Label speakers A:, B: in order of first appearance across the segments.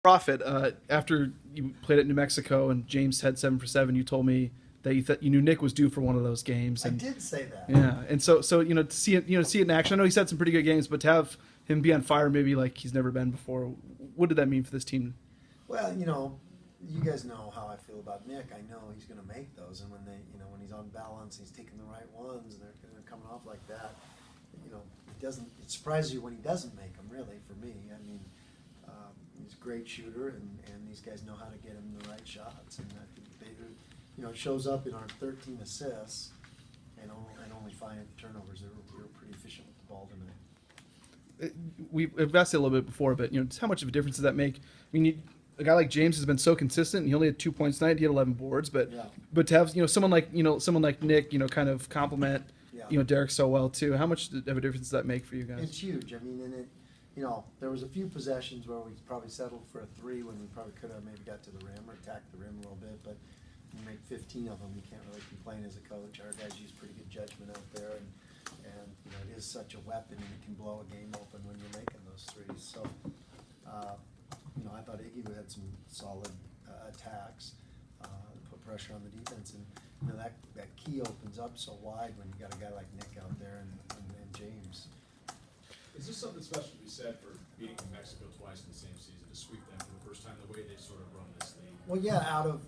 A: Profit, after you played at New Mexico and James had 7 for 7, you told me that you knew Nick was due for one of those games.
B: I
A: And
B: did say that.
A: yeah, and so to see it in action. I know he's had some pretty good games, but to have him be on fire maybe like he's never been before, what did that mean for this team?
B: Well, you guys know how I feel about Nick. I know he's going to make those, and when he's on balance, he's taking the right ones, and they're coming off like that. It surprises you when he doesn't make them. Really, for me, I mean, he's a great shooter, and these guys know how to get him the right shots, and I think it shows up in our 13 assists and only 5 turnovers. We were pretty efficient with the ball tonight.
A: We've asked it a little bit before, but just how much of a difference does that make? I mean, a guy like James has been so consistent. He only had 2 points tonight. He had 11 boards, but
B: Yeah.
A: but to have someone like Nick, kind of complement
B: Yeah.
A: Derek so well too. How much of a difference does that make for you guys?
B: It's huge. I mean, there was a few possessions where we probably settled for a 3 when we probably could have maybe got to the rim or attacked the rim a little bit, but you make 15 of them, you can't really complain as a coach. Our guys use pretty good judgment out there, and it is such a weapon, and it can blow a game open when you're making those threes. So, I thought Iggy had some solid attacks, put pressure on the defense, and that key opens up so wide when you got a guy like Nick out there and James.
C: Is this something special to be said for beating New Mexico twice in the same season, to sweep them for the first time, the way they sort of run this league?
B: Well, yeah, out of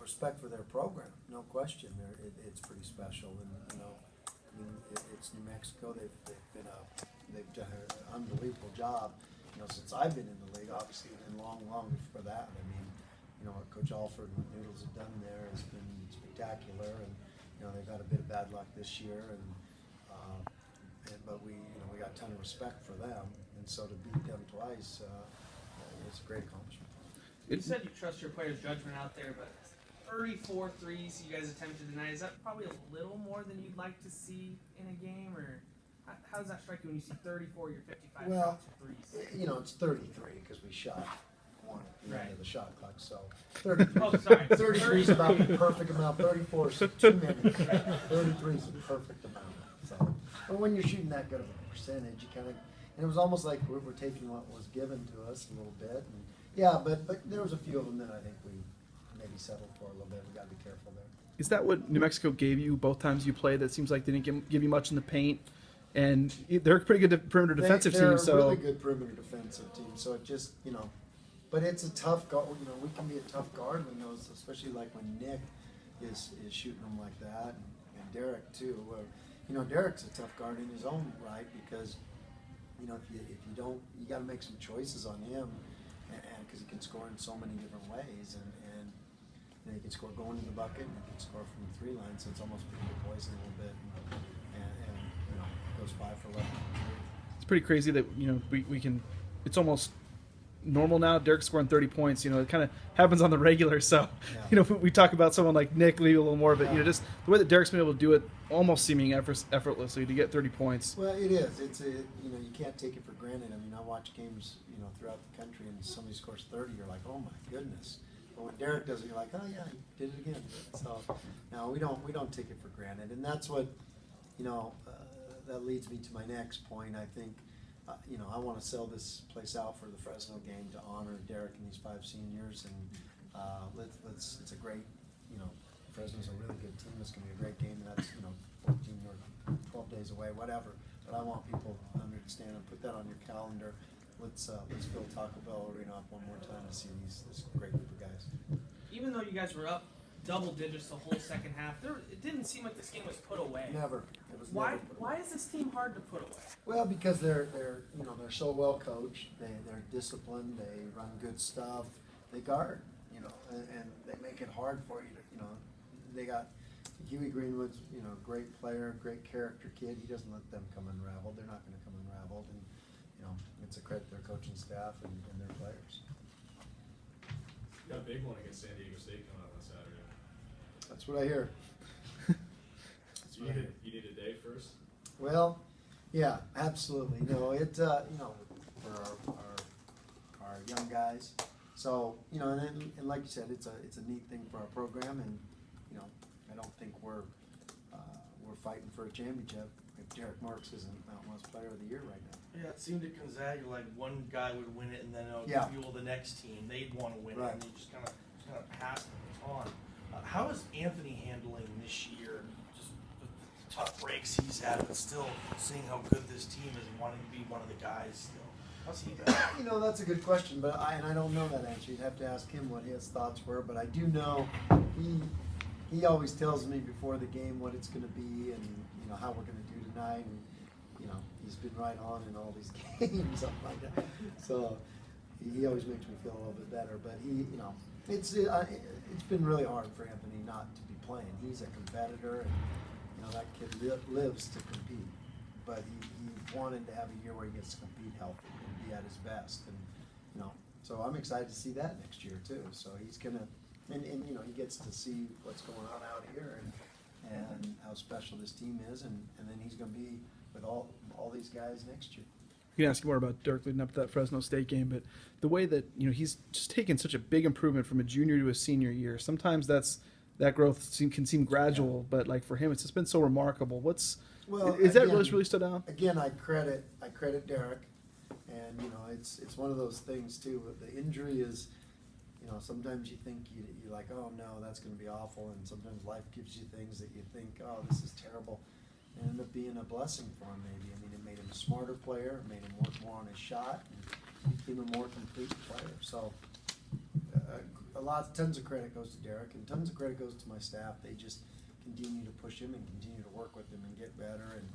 B: respect for their program, no question. It's pretty special, and it's New Mexico. They've done an unbelievable job. Since I've been in the league, obviously, and long before that. I mean, what Coach Alford and the Noodles have done there has been spectacular, and they've had a bit of bad luck this year, but we got a ton of respect for them, and so to beat them twice, it's a great accomplishment.
D: You said you trust your players' judgment out there, but 34 threes you guys attempted tonight, is that probably a little more than you'd like to see in a game, or how does that strike you when you see 34, you're 55
B: Well,
D: shots of threes?
B: It's 33 because we shot one at the end
D: Right.
B: of the shot clock, so 33.
D: Oh, sorry.
B: 33 is about the perfect amount. 34 is too many. 33 is the perfect amount. So, but when you're shooting that good of a percentage, you kind of, and it was almost like we're taking what was given to us a little bit. And yeah, but there was a few of them that I think we maybe settled for a little bit. We got to be careful there.
A: Is that what New Mexico gave you both times you played? That seems like they didn't give you much in the paint, and they're a pretty good perimeter defensive
B: They're
A: team.
B: a
A: So
B: really good perimeter defensive team. So it just but it's a tough guard. We can be a tough guard when those, especially like when Nick is shooting them like that, and Derek too. Derek's a tough guard in his own right because if you don't, you got to make some choices on him, and because he can score in so many different ways, and he can score going to the bucket, and he can score from the 3 line. So it's almost pretty good poison a little bit, and goes 5 for 11.
A: it's pretty crazy that we can. It's almost normal now. Derek scoring 30 points. It kind of happens on the regular. So
B: Yeah.
A: we talk about someone like Nick, maybe a little more, but just the way that Derek's been able to do it, almost seeming effortlessly to get 30 points.
B: Well, it is. You can't take it for granted. I mean, I watch games, throughout the country, and somebody scores 30, you're like, oh my goodness. But when Derek does it, you're like, oh yeah, he did it again. So, no, we don't take it for granted, and that's what, that leads me to my next point. I think, I want to sell this place out for the Fresno game to honor Derek and these 5 seniors, and it's a great, Fresno's a really good team. It's going to be a great game, and that's 14 or 12 days away, whatever. But I want people to understand and put that on your calendar. Let's fill Taco Bell Arena up one more time to see this great group of guys.
D: Even though you guys were up double digits the whole second half, it didn't seem like this game was put away.
B: Never. It was
D: Why?
B: never put away.
D: Why is this team hard to put away?
B: Well, because they're so well coached. They're disciplined. They run good stuff. They guard, and they make it hard for you to, They got Huey Greenwood's, great player, great character kid. He doesn't let them come unraveled. They're not going to come unraveled, and it's a credit to their coaching staff and their players.
C: You got a big one against San Diego State coming up on Saturday.
B: That's what I hear.
C: You need a day first?
B: Well, yeah, absolutely. For our young guys. So, and like you said, it's a neat thing for our program, and I don't think we're fighting for a championship. if Derek Marks isn't Mountain West Player of the Year right now.
E: Yeah, it seemed at Gonzaga like one guy would win it, and then it would
B: Yeah.
E: fuel the next team. They'd want to win
B: Right.
E: it, and they just kind of passed the baton. How is Anthony handling this year? Just the tough breaks he's had, but still seeing how good this team is and wanting to be one of the guys still. How's he been?
B: You know, that's a good question, but I don't know that answer. You'd have to ask him what his thoughts were. But I do know he always tells me before the game what it's going to be and how we're going to do tonight. And he's been right on in all these games, something like that. So he always makes me feel a little bit better. But it's been really hard for Anthony not to be playing. He's a competitor, and that kid lives to compete. But he wanted to have a year where he gets to compete healthy and be at his best, and so I'm excited to see that next year too. So he's gonna, and he gets to see what's going on out here and how special this team is, and then he's gonna be with all these guys next year.
A: We can ask you more about Dirk leading up to that Fresno State game, but the way that he's just taken such a big improvement from a junior to a senior year. Sometimes that growth can seem gradual, but like for him, it's just been so remarkable. Is that really stood out?
B: Again, I credit Derek, and it's one of those things too. The injury is, sometimes you think you're like, oh no, that's going to be awful, and sometimes life gives you things that you think, oh, this is terrible, and end up being a blessing for him maybe. I mean, it made him a smarter player, it made him work more on his shot, and became a more complete player. So tons of credit goes to Derek, and tons of credit goes to my staff. They just continue to push him and continue to work with him and get better, and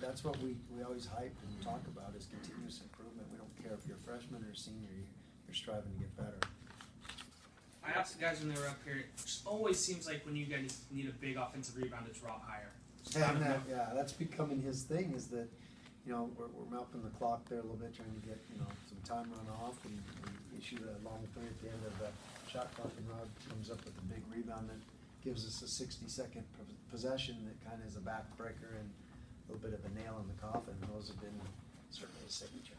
B: that's what we always hype and talk about is continuous improvement. We don't care if you're a freshman or a senior, you're striving to get better.
D: I asked the guys when they were up here, it just always seems like when you guys need a big offensive rebound, it's Rob Heyer.
B: That's becoming his thing, is that we're milking the clock there a little bit, trying to get some time run off, and we shoot a long three at the end of the shot clock, and Rob comes up with a big rebound that gives us a 60-second possession that kind of is a backbreaker and a little bit of a nail in the coffin. Those have been certainly a signature.